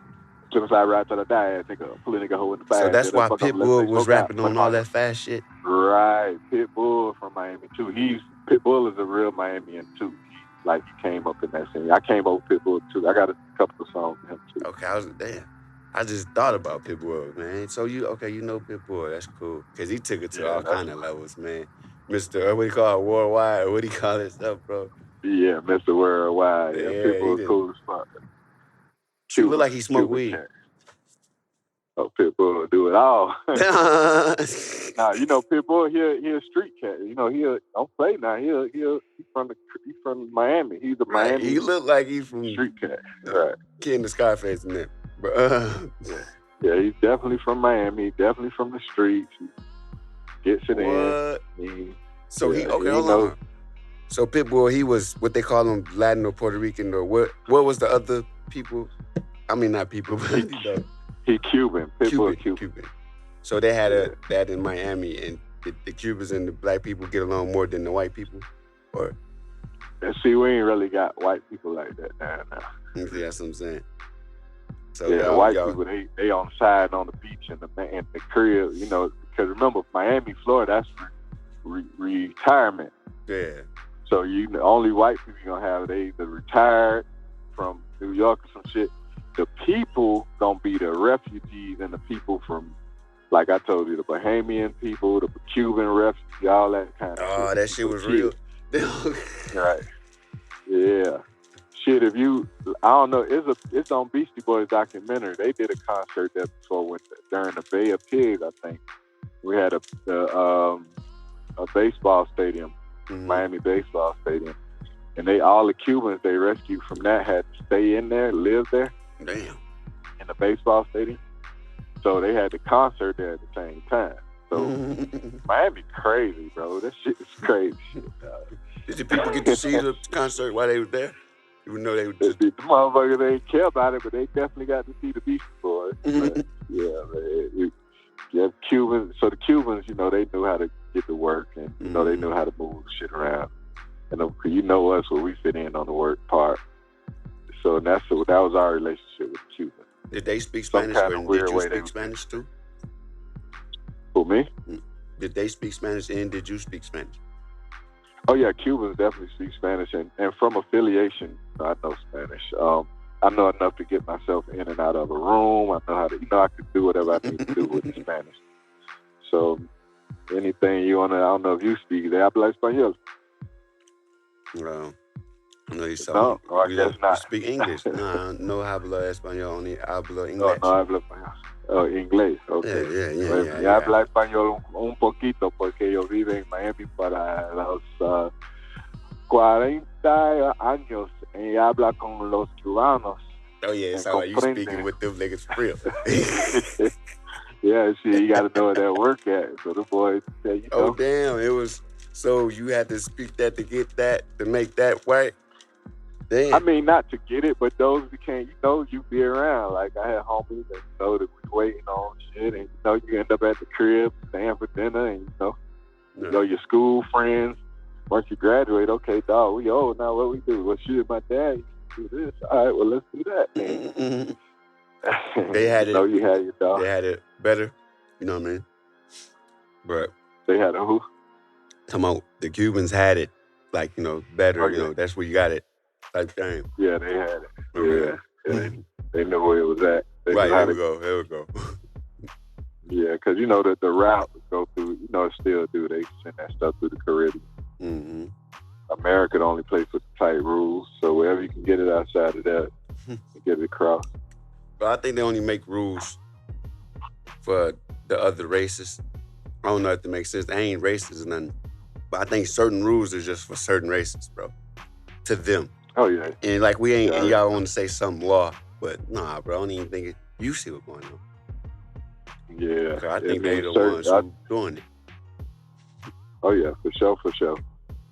slip and slide right till I die, ass nigga. Pull a nigga hoe in the fly. So that's why Pitbull was rapping on all that fast shit. Right, Pitbull from Miami too. Pitbull is a real Miamian too. He came up in that scene. I came up with Pitbull too. I got a couple of songs with him too. Okay, I just thought about Pitbull, man. So you know Pitbull, that's cool. Cause he took it to all kind of levels, man. Mr. What do you call it, worldwide? What do you call it stuff, bro? Yeah, Mr. Worldwide. Yeah, Pitbull is cool as fuck. He look like he smoked weed. Oh, Pitbull do it all. Nah, Pitbull, he a street cat. He don't play now. He's from Miami. He's a Miami. He look like he's from street cat. Right. Kid in the Scarface and that. Yeah, he's definitely from Miami. Definitely from the streets. He gets it in. Hold on. So Pitbull, he was what they call him, Latin or Puerto Rican, or what was the other people? I mean, not people, but he Cuban. Pitbull Cuban. So they had that in Miami, and the Cubans and the black people get along more than the white people, or? And see, we ain't really got white people like that now. See, that's what I'm saying. So white people they on the side on the beach and the crib, because remember Miami, Florida, that's retirement. Yeah. So the only white people you're gonna have, they either retired from New York or some shit. The people gonna be the refugees and the people from, like I told you, the Bahamian people, the Cuban refugees, all that kind of shit. Oh, that shit was real. Right. Yeah. Shit, I don't know, it's on Beastie Boys documentary. They did a concert there before during the Bay of Pigs, I think. We had a baseball stadium, Miami baseball stadium. And all the Cubans they rescued from that had to stay in there, live there. Damn. In the baseball stadium. So they had the concert there at the same time. So Miami crazy, bro. That shit is crazy shit, dog. Did the people get to see the concert while they were there? Even though they were just... The motherfuckers, they didn't care about it, but they definitely got to see the Beastie Boys. Cubans. So the Cubans, they knew how to get to work, and they knew how to move shit around. And us where we fit in on the work part. So that was our relationship with Cuba. Did they speak Spanish? Did you speak Spanish too? Who, me? Did they speak Spanish and did you speak Spanish? Oh yeah, Cubans definitely speak Spanish, and from affiliation, I know Spanish. I know enough to get myself in and out of a room. I know how to, I can do whatever I need to do with the Spanish. So anything you wanna, I don't know if you speak, they habla español. Well, I know you saw. No, I guess not. You speak English. No habla español, only habla English. No habla español. Oh, inglés, okay. Yeah. Ya habla español un poquito porque yo vivo en Miami para los 40 años y habla con los cubanos. Oh yeah, it's like you speaking with them niggas for real. Yeah, see, you got to know where that work at. So the boys say, Oh damn, it was. So you had to speak that to get that, to make that work? Damn. I mean, not to get it, but those became, you be around. Like, I had homies that, that we waiting on shit, and, you end up at the crib, staying for dinner, and, your school friends, once you graduate, okay, dog, we old now, what we do? Well, shit, my dad used to do this. All right, well, let's do that, man. They had it. You had your dog. They had it better, you know what I mean? But they had a who? Come on, the Cubans had it, like, better, that's where you got it. Type thing. Yeah, they had it. Yeah. They knew where it was at. Right, here we go. Yeah, because you know that the route would go through. You know, it still do. They send that stuff through the Caribbean. Mm-hmm. America the only place with tight rules. So wherever you can get it outside of that, you get it across. But I think they only make rules for the other races. I don't know if that makes sense. They ain't racist or nothing. But I think certain rules are just for certain races, bro. To them. Oh, yeah. And like we ain't, and y'all want to say some law, but nah, bro, I don't even think you see what's going on. Yeah. I think they the ones who doing it. Oh, yeah, for sure.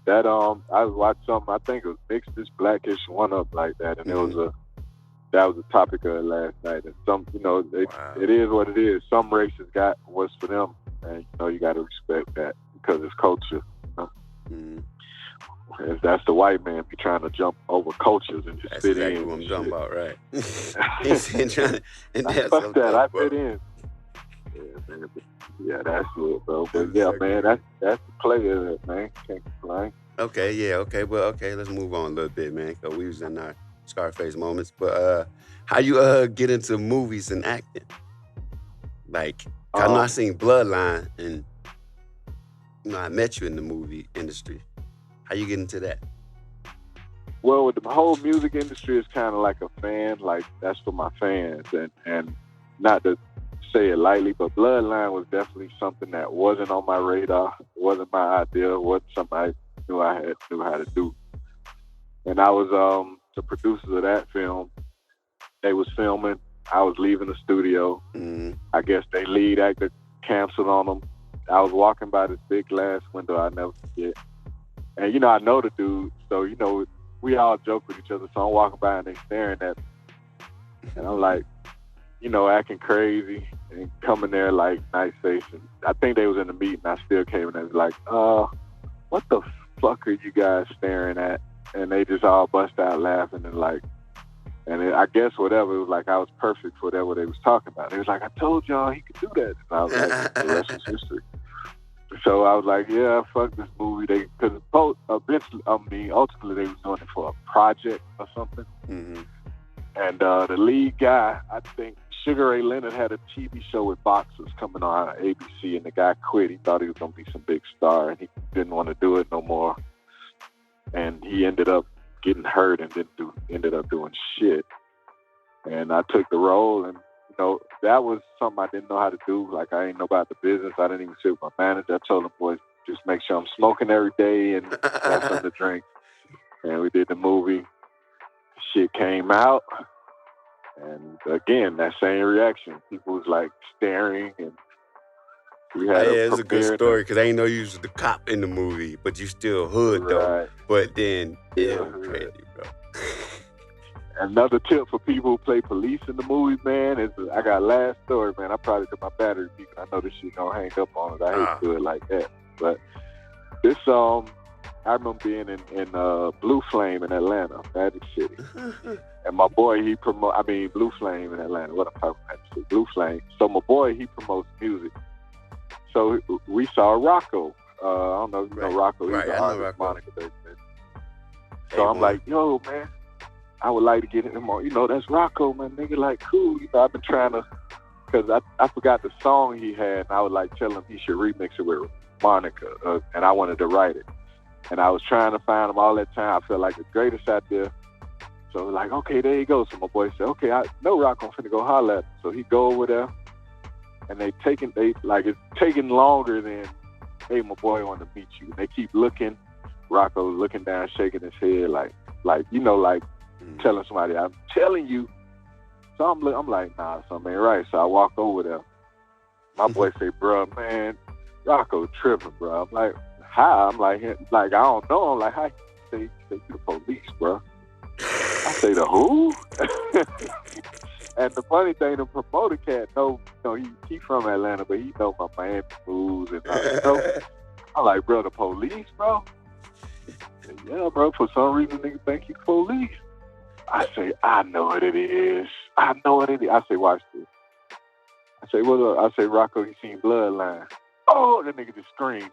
That, I watched something, I think it was Mixed Blackish One Up like that, and that was the topic of it last night. And some, you know, it is what it is. Some races got what's for them, and you know, you got to respect that because it's culture. You know? Mm-hmm. That's the white man be trying to jump over cultures and just fit exactly in. What I'm talking about, right? He's trying to, and that's fuck that. I bro. fit in. Yeah, man. Yeah, that's it, bro. But yeah, man, that's the play of it, man. Can't complain. Okay. Well, okay, let's move on a little bit, man, because we was in our Scarface moments. But how you get into movies and acting? Like, I know I seen Bloodline, and you know I met you in the movie industry. How you get into that? Well, with the whole music industry is kind of like a fan, like that's for my fans, and not to say it lightly, but Bloodline was definitely something that wasn't on my radar. It wasn't my idea. It wasn't something I knew how to do. And I was the producers of that film. They was filming. I was leaving the studio. Mm-hmm. I guess they lead actor canceled on them. I was walking by this big glass window I'll never forget. And, you know, I know the dude. So, you know, we all joke with each other. So I'm walking by and they staring at me. And I'm like, you know, acting crazy and coming there like nice face. And I think they was in the meeting. I still came in and was like, what the fuck are you guys staring at? And they just all bust out laughing and like, I guess whatever, it was like I was perfect for whatever they was talking about. They was like, I told y'all he could do that. And I was like, the rest is history. So I was like, yeah, fuck this movie. Because ultimately they was doing it for a project or something. Mm-hmm. And the lead guy, I think Sugar Ray Leonard had a TV show with boxers coming on ABC, and the guy quit. He thought he was going to be some big star, and he didn't want to do it no more. And he ended up getting hurt and ended up doing shit. And I took the role, and you know, that was something I didn't know how to do. Like, I ain't know about the business. I didn't even sit with my manager. I told them, boys, just make sure I'm smoking every day and got something to drink. And we did the movie. Shit came out. And again, that same reaction. People was like staring, and we had it's a good story because I ain't know you was the cop in the movie, but you still hood though. But then, crazy, bro. Another tip for people who play police in the movies, man, is I got last story, man. I probably took my battery peak. I know this shit gonna hang up on it. I hate to do it like that. But this I remember being in Blue Flame in Atlanta, Magic City. And my boy, Blue Flame in Atlanta. What I'm talking about? Blue Flame. So my boy, he promotes music. So we saw Rocco. I don't know if you know Rocco. He's an artist, Monica. So I'm like, yo, man, I would like to get him on. You know, that's Rocco, man. Nigga, like, cool. You know, I've been trying to, because I forgot the song he had, and I would like tell him he should remix it with Monica, and I wanted to write it. And I was trying to find him all that time. I felt like the greatest idea. So like, okay, there you go. So my boy said, okay, I know Rocco, I'm finna go holler at him. So he go over there, and it's taking longer than, hey, my boy want to meet you. And they keep looking. Rocco's looking down, shaking his head, like telling somebody, I'm telling you. So I'm like, nah, something ain't right. So I walk over there. My boy say, bro, man, Rocco tripping, bro. I'm like, how? I'm like, I don't know. I'm like, how? Say to the police, bro. I say, the who? And the funny thing, the promoter cat he from Atlanta, but he know my Miami moves and I'm like, bro, the police, bro? Said, yeah, bro, for some reason niggas think you police. I say, I know what it is. I say, watch this. I say, what up? I say, Rocco, you seen Bloodline? Oh, that nigga just screamed.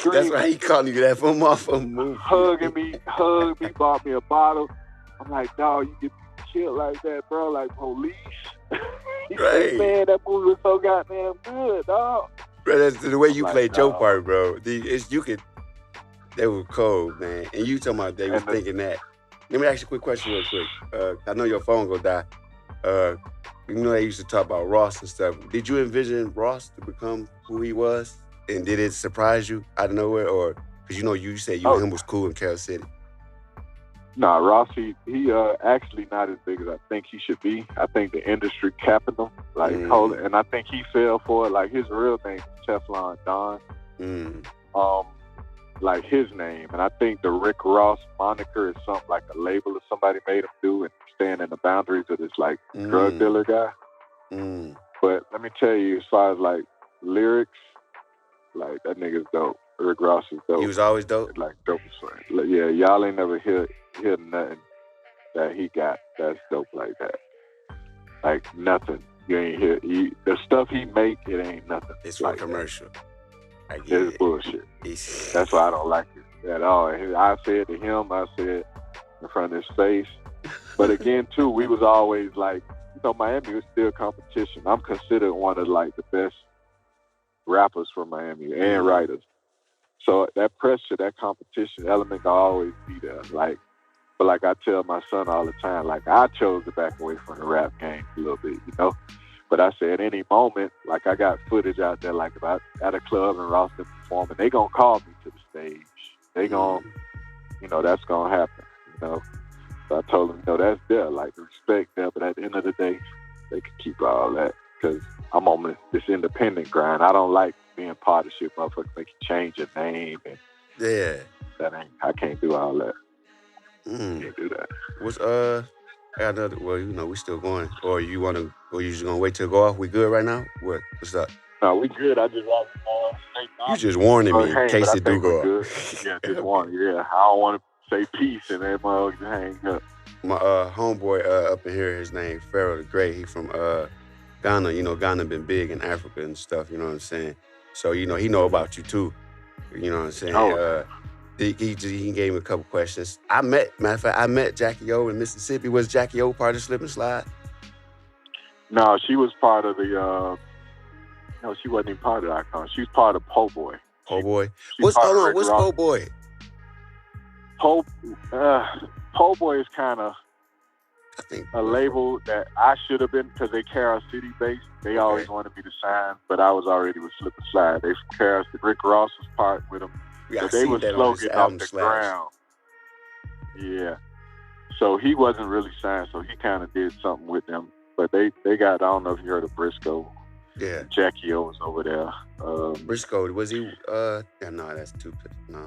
That's why he calling you that from off a movie. Hugging me, bought me a bottle. I'm like, dog, you get shit like that, bro. Like Police. He Right. said, man, that movie was so goddamn good, dog. Bro, that's the way you Like, played your dog. part, bro. They were cold, man. And you talking about they was thinking that. Let me ask you a quick question real quick. I know your phone gonna die. You know they used to talk about Ross and stuff. Did you envision Ross to become who he was? And did it surprise you out of nowhere? Or, because you know you said you and him was cool in Carol City. Nah, Ross, he actually not as big as I think he should be. I think the industry capping him, like, and I think he fell for it. Like, his real name is Teflon Don. Like his name. And I think the Rick Ross moniker is something like a label that somebody made him do and stand in the boundaries of this, like, drug dealer guy. But let me tell you, as far as, like, lyrics, like, that nigga's dope. Rick Ross is dope. He was always dope? Like, dope. Yeah, y'all ain't never hear nothing that he got that's dope like that. Like, nothing. You ain't hear. The stuff he make, it ain't nothing. It's for like commercial. It's bullshit. That's why I don't like it at all. I said to him, I said in front of his face. But again, too, we was always like, you know, Miami was still competition. I'm considered one of, like, the best rappers from Miami and writers. So that pressure, that competition element will always be there. Like, but like I tell my son all the time, like, I chose to back away from the rap game a little bit, you know. But I say at any moment, like, I got footage out there, like, if I at a club and Ross is performing, they gonna call me to the stage. They gonna, you know, that's gonna happen, you know. So I told them, you know, that's there, like, respect there. But at the end of the day, they can keep all that because I'm on this independent grind. I don't like being part of shit, motherfucker. Make you change your name and I can't do all that. Can't do that. What's I got another. Well, you know, we still going. Or you just gonna wait till go off? We good right now? What's up? No, we good. I just want you just warning me in case it do go off. Yeah, just warning. Yeah, I don't want to say peace and that motherfucker hang up. My homeboy up in here, his name Pharaoh the Great. He from Ghana. You know, Ghana been big in Africa and stuff. You know what I'm saying? So you know he know about you too. You know what I'm saying? He gave me a couple questions. Matter of fact, I met Jackie O in Mississippi. Was Jackie O part of Slip and Slide? No, she was part of the. No, she wasn't even part of the Icon. She was part of Po' Boy. Po' Boy. What's Po' Boy? Po' Boy is kind of a label that I should have been, because they Carol City based. They always wanted me to sign, but I was already with Slip and Slide. They from Carol City. Rick Ross was part with them. Yeah, but they were slow getting off the ground. Yeah. So he wasn't really signed, so he kind of did something with them. But they got, I don't know if you heard of Briscoe. Yeah. Jackie O was over there. Briscoe, was he, no, that's too, no.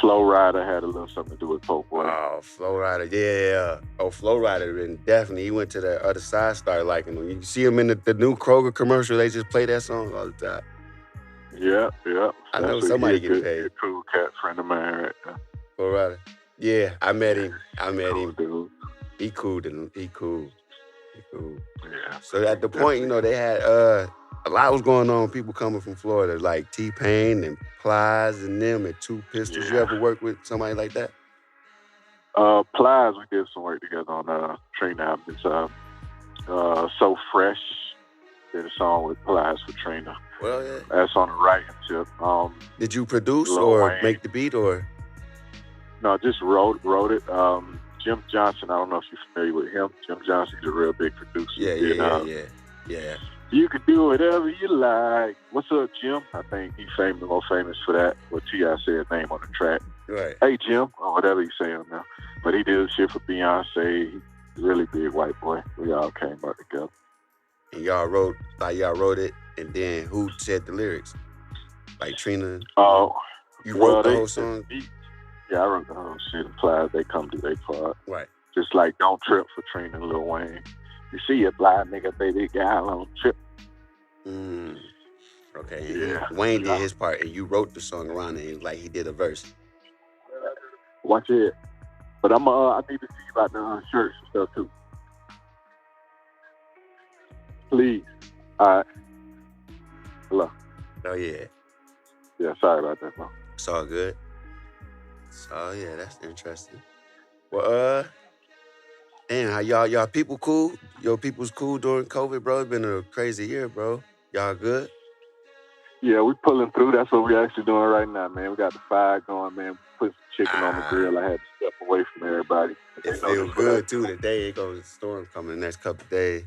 Flow Rider had a little something to do with Po' Boy. Oh, Flow Rider, yeah. Oh, Flow Rider, definitely. He went to the other side, started liking him. You see him in the new Kroger commercial, they just play that song all the time. Yeah. I know somebody getting paid. A cool cat friend of mine right now. Flow Rider. Yeah, I met him. Dude. He cool. Yeah. So at the point, you know, they had a lot was going on. People coming from Florida, like T-Pain and Plies and them and Two Pistols. Yeah. You ever work with somebody like that? Plies, we did some work together on Trina album. It's So Fresh. Did a song with Plies for Trina. Well, yeah. That's on the writing tip. Did you produce or make the beat or? No, just wrote it. Jim Johnson, I don't know if you're familiar with him. Jim Johnson's a real big producer. Yeah. You can do whatever you like. What's up, Jim? I think he's more famous for that. What T.I. said his name on the track. Right. Hey, Jim, or whatever he's saying now. But he did shit for Beyonce. He's a really big white boy. We all came up together. And y'all wrote it, and then who said the lyrics? Like Trina? You wrote the whole song? Yeah, I wrote the whole shit. Implied they come do their part. Right. Just like Don't Trip for Trina and Lil Wayne. You see a blind nigga, baby, gal on trip. Okay. Yeah. Wayne did his part, and you wrote the song around it, like he did a verse. Watch it. But I need to see you about the shirts and stuff too. Please. All right. Hello. Oh, yeah. Yeah, sorry about that, bro. It's all good. So, yeah, that's interesting. Well, Damn, how y'all people cool? Your people's cool during COVID, bro. It's been a crazy year, bro. Y'all good? Yeah, we pulling through. That's what we actually doing right now, man. We got the fire going, man. Put some chicken on the grill. I had to step away from everybody. It They know feel this what I good too. do. Today it goes storm coming the next couple of days.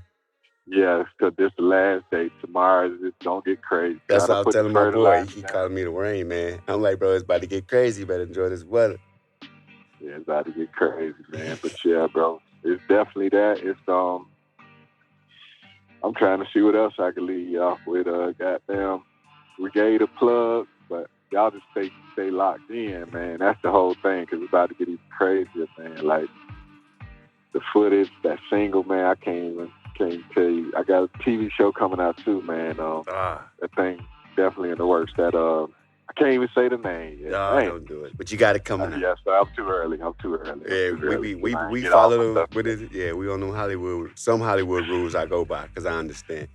Yeah, because this the last day. Tomorrow it's don't get crazy. That's Gotta what I was put the telling my boy. He fertilizer keep down. calling me the rain, man. I'm like, bro, it's about to get crazy. You better enjoy this weather. Yeah, it's about to get crazy, man. But yeah, bro, it's definitely that. It's I'm trying to see what else I can lead you off with. Goddamn, we gave a plug, but y'all just stay locked in, man. That's the whole thing, because it's about to get even crazier, man. Like the footage, that single, man. I can't tell you. I got a TV show coming out too, man. That thing definitely in the works. That I can't even say the name yet. No, don't do it. But you got it coming out. Yes, I'm too early. Yeah, we follow what is it? Yeah, we on them some Hollywood rules I go by because I understand.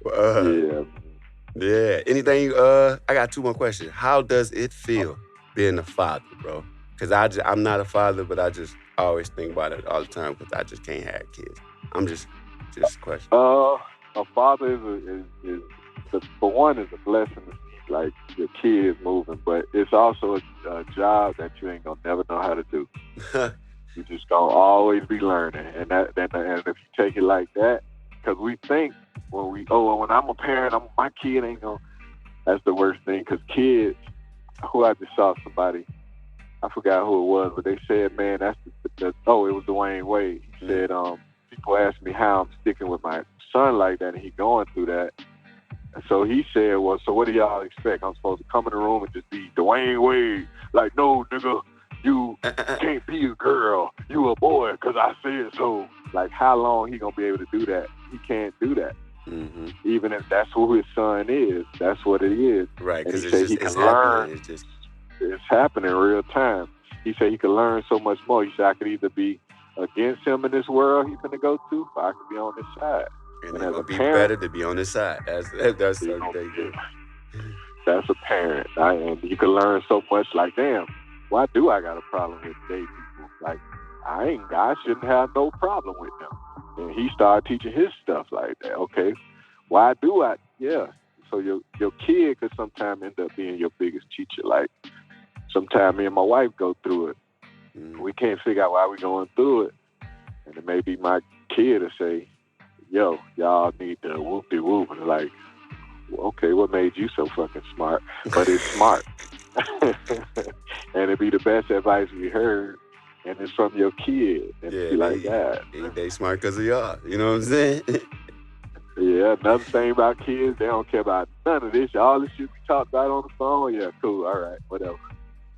Yeah. Anything? I got 2 more questions. How does it feel being a father, bro? Because I'm not a father, but I just always think about it all the time because I just can't have kids. I'm just question. A father is for one is a blessing to see like your kids moving, but it's also a job that you ain't gonna never know how to do. You just gonna always be learning, and if you take it like that, because we think when I'm a parent, my kid ain't gonna. That's the worst thing, because kids. Who I just saw somebody, I forgot who it was, but they said, man, that's it was Dwayne Wade. He said, people ask me how I'm sticking with my son like that, and he going through that. And so he said, well, so what do y'all expect? I'm supposed to come in the room and just be Dwayne Wade? Like, no, nigga, you can't be a girl. You a boy, because I said so. Like, how long he going to be able to do that? He can't do that. Mm-hmm. Even if that's who his son is, that's what it is. Right, because it's happening. It's happening in real time. He said he could learn so much more. He said I could either be against him in this world he's gonna go to, or I could be on his side. And it's gonna be better to be on his side. That's so good. That's a parent, and you can learn so much. Like, damn, why do I got a problem with gay people? Like, I shouldn't have no problem with them. And he started teaching his stuff like that. Okay, why do I? Yeah. So your kid could sometimes end up being your biggest teacher. Like, sometimes me and my wife go through it. We can't figure out why we're going through it. And it may be my kid to say, yo, y'all need to whoop-de-whoop. And like, well, okay, what made you so fucking smart? But it's smart. And it'd be the best advice we heard. And it's from your kid. And be like that. They smart because of y'all. You know what I'm saying? Yeah, another thing about kids, they don't care about none of this. All this shit we talked about on the phone, yeah, cool, all right, whatever.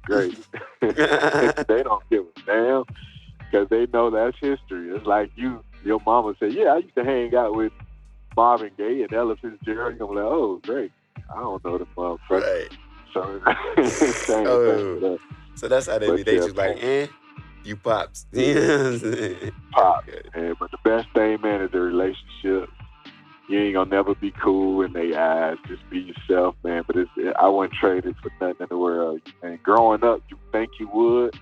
Great. They don't give a damn because they know that's history. It's like your mama said, yeah, I used to hang out with Marvin Gaye and Ella Fitzgerald. You're like, oh, great. I don't know the motherfucker. Right. So that's how they be. They just like, you pops. Pop. But the best thing, man, is the relationship. You ain't gonna never be cool in their eyes. Just be yourself, man. But I wouldn't trade it for nothing in the world. And growing up, you think you would.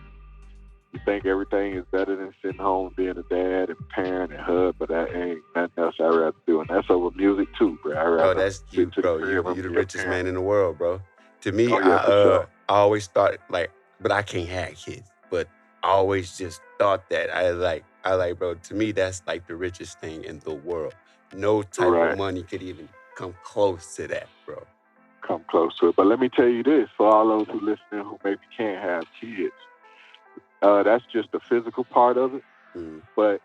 You think everything is better than sitting home being a dad and parent and hug, but that ain't nothing else I'd rather do. And that's over music too, bro. That's you, bro. You're the richest man in the world, bro. To me, I always thought but I can't have kids. But I always just thought that I like, bro. To me, that's like the richest thing in the world. No type of money could even come close to that, bro. Come close to it. But let me tell you this, for all those who listening who maybe can't have kids, that's just the physical part of it. But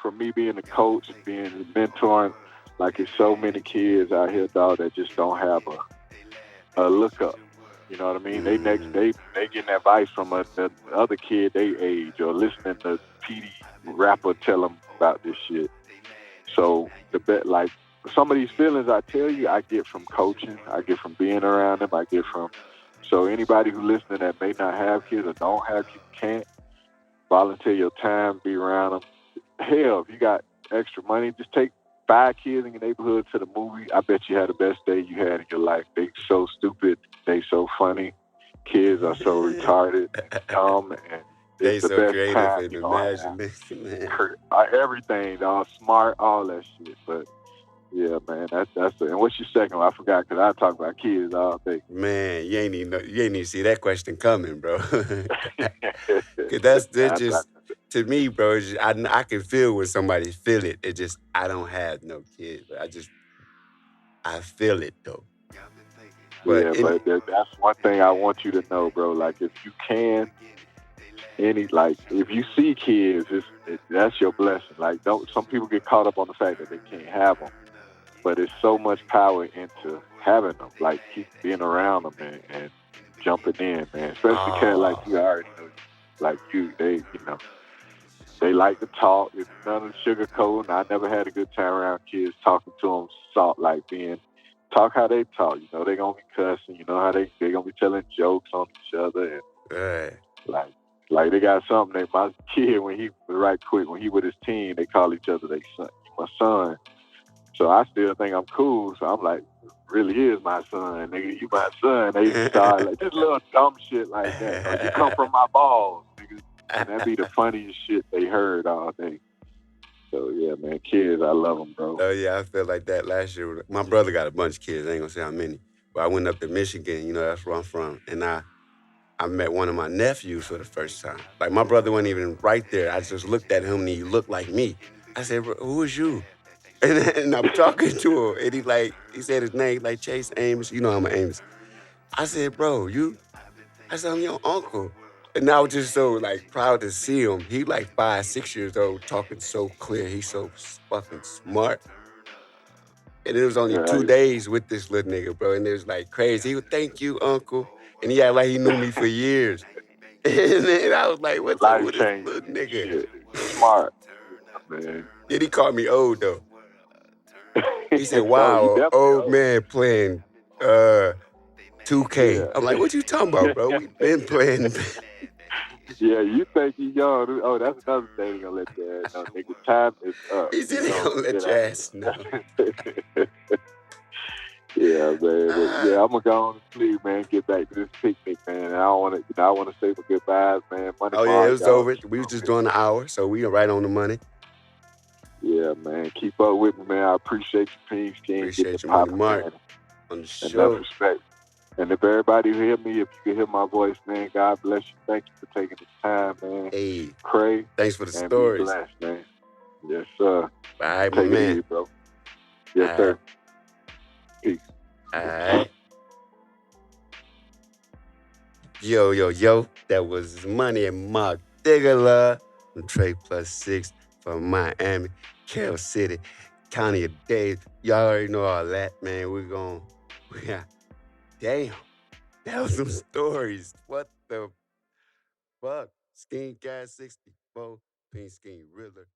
for me being a coach, being mentoring, like it's so many kids out here, dog, that just don't have a look up. You know what I mean? They getting advice from the other kid they age or listening to PD rapper tell them about this shit. So like some of these feelings I tell you, I get from coaching, I get from being around them, so anybody who listening that may not have kids or don't have kids can't volunteer your time, be around them. Hell, if you got extra money, just take 5 kids in your neighborhood to the movie. I bet you had the best day you had in your life. They so stupid, they so funny. Kids are so retarded, dumb, and It's They the so best creative time and you gonna have. imaginative, man. Everything, all smart, all that shit. But yeah, man, that's it. And what's your second one? I forgot because I talk about kids all day. Man, you ain't even see that question coming, bro. Cause that's just to me, bro. I can feel when somebody feel it. It just I don't have no kids, but I feel it though. But Yeah, but that's one thing I want you to know, bro. Like, if you can, if you see kids, that's your blessing. Like, don't some people get caught up on the fact that they can't have them, but it's so much power into having them. Like, keep being around them and jumping in, man. Especially cats like you, I already know. Like you, they like to talk. It's none of the sugarcoating. I never had a good time around kids talking to them, talk how they talk. You know, they gonna be cussing. You know how they gonna be telling jokes on each other, and like they got something that my kid when he with his team, they call each other they son, my son. So I still think I'm cool. So I'm like, really is my son, nigga. You my son. They start like just little dumb shit like that. Or you come from my balls, nigga. And that be the funniest shit they heard all day. So yeah, man, kids, I love them, bro. Oh yeah, I felt like that last year. My brother got a bunch of kids. I ain't gonna say how many, but I went up to Michigan. You know, that's where I'm from, and I met one of my nephews for the first time. Like my brother wasn't even right there. I just looked at him and he looked like me. I said, "Who is you?" And I'm talking to him, and he said his name like Chase Amos. You know I'm an Amos. I said, "Bro, you?" I said, "I'm your uncle." And I was just so like proud to see him. He like 5, 6 years old, talking so clear. He's so fucking smart. And it was only 2 days with this little nigga, bro. And it was like crazy. He would thank you, uncle. And he acted like he knew me for years. And then I was like, what's up with this little nigga? Shit. Smart, man. Then he called me old though. He said, you wow, old old. man playing 2K. Yeah. I'm like, what you talking about, bro? We been playing. Yeah, you think you young. Oh, that's another thing he gonna let you ass know. Nigga, time is up. He said he gonna let your ass know. Yeah, man. But yeah, I'm gonna go on to sleep, man. Get back to this picnic, man. And I want to say my goodbyes, man. Money oh yeah, Mark, it was over. We was just doing an hour, so we are right on the money. Yeah, man. Keep up with me, man. I appreciate you, Peanskean. Appreciate you, Money Mark, on the show. Enough respect. And if everybody who hear me, if you can hear my voice, man, God bless you. Thank you for taking the time, man. Hey, Cray. Thanks for the and stories. Be blessed, man. Yes, sir. All right, Take my man. it easy, bro. Yes, sir. Peace. All right. Yo. That was Money and Mark Diggla from Trey Plus 6 from Miami, Carroll City, County of Dade. Y'all already know all that, man. Damn. That was some stories. What the fuck? SkeanCast 64, Peanskean Riddler.